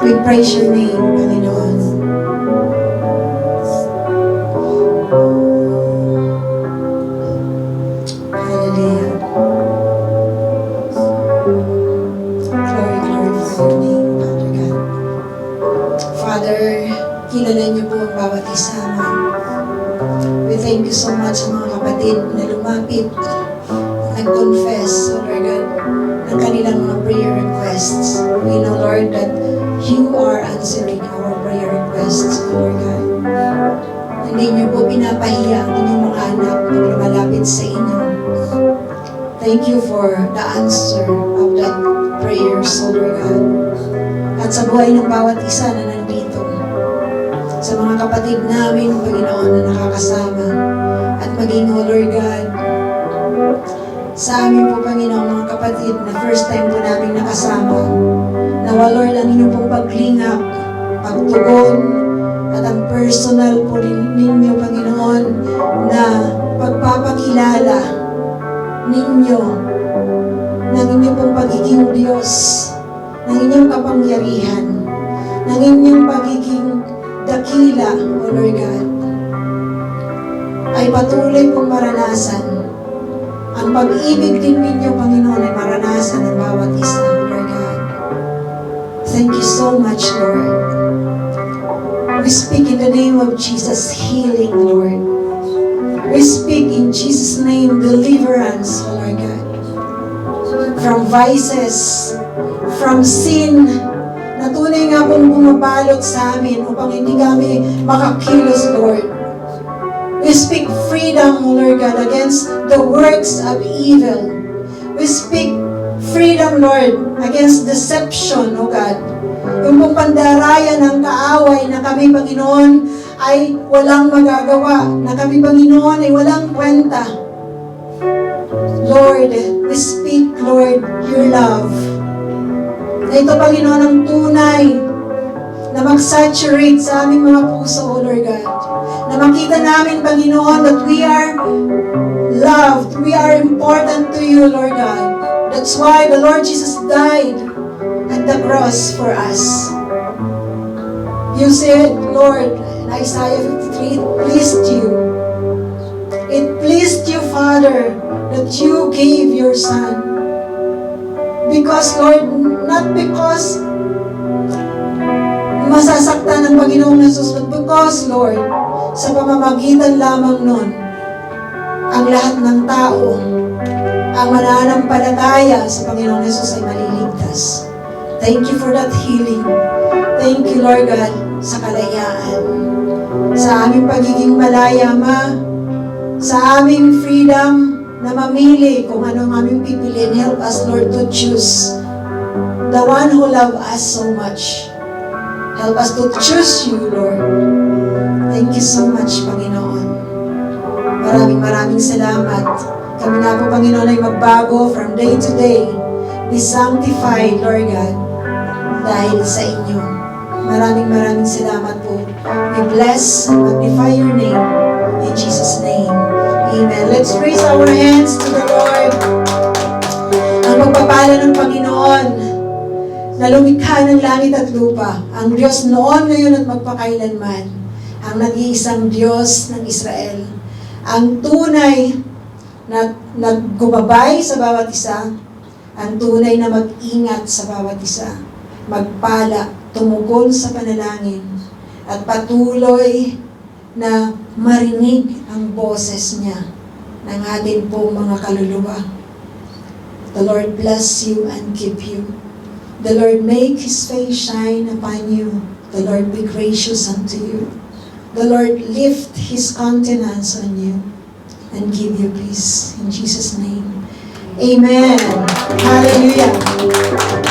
We praise your name, Panginoon. Hallelujah. Glory, glorify your name, Father God. Father, kilala niyo po ang bawat isa, Ma'am. We thank you so much sa mga kapatid na lumapit, nag-confess, Lord God, ng kanilang mga prayer requests. We know, Lord, that you are answering our prayer requests, Lord God. Hindi niyo po pinapahiya ang inyong mga anak na lumalapit sa inyo. Thank you for the answer of that prayers, Lord God. At sa buhay ng bawat isa na nandito, sa mga kapatid namin, Panginoon, na nakakasama, at maging, oh Lord God, sa amin po, Panginoon, mga kapatid, na first time po namin nakasama, nawa, Lord, ang inyong pong paglingap, pagtugon, at ang personal po ninyo, Panginoon, na pagpapakilala ninyo ng inyong pong pagiging Diyos, ng inyong kapangyarihan, ng inyong pagiging dakila, O Lord God, ay patuloy pong maranasan. Ang pag-ibig din ninyo, Panginoon, ay maranasan ng bawat isa, Lord God. Thank you so much, Lord. We speak in the name of Jesus, healing, Lord. We speak in Jesus' name, deliverance, Lord God. From vices, from sin, na tunay nga pong bumabalot sa amin upang hindi kami makakilos, Lord. We speak freedom, Lord God, against the works of evil. We speak freedom, Lord, against deception, O God. Yung pong pandarayan ng kaaway na kami, Panginoon, ay walang magagawa, na kami, Panginoon, ay walang kwenta. Lord, we speak, Lord, your love. Na ito, Panginoon, ang tunay na mag-saturate sa aming mga puso, O Lord God. Na makita namin, Panginoon, that we are loved, we are important to you, Lord God. That's why the Lord Jesus died at the cross for us. You said, Lord, in Isaiah 53, it pleased you. It pleased you, Father, that you gave your Son. Because, Lord, not because masasaktan ng Panginoong Jesus, but because, Lord, sa pamamagitan lamang nun, ang lahat ng tao, ang mananampalataya sa Panginoong Jesus ay maliligtas. Thank you for that healing. Thank you, Lord God, sa kalayaan. Sa aming pagiging malaya, Ma, sa aming freedom na mamili kung ano ang aming pipiliin. Help us, Lord, to choose the one who loves us so much. Help us to choose you, Lord. Thank you so much, Panginoon. Maraming salamat. Kami nga po, Panginoon, ay magbago from day to day. Be sanctified, Lord God, dahil sa inyo. Maraming salamat po. We bless and magnify your name. In Jesus' name. Amen. Let's raise our hands to the Lord. Ang pagpapala ng Panginoon na lumikha ng langit at lupa, ang Diyos noon, ngayon at magpakailanman, ang nag-iisang Diyos ng Israel, ang tunay na naggumabay sa bawat isa, ang tunay na mag-ingat sa bawat isa, magpala, tumugon sa panalangin, at patuloy na marinig ang boses niya ng ating pong mga kaluluwa. The Lord bless you and keep you. The Lord make His face shine upon you. The Lord be gracious unto you. The Lord lift His countenance on you and give you peace. In Jesus' name. Amen. Hallelujah.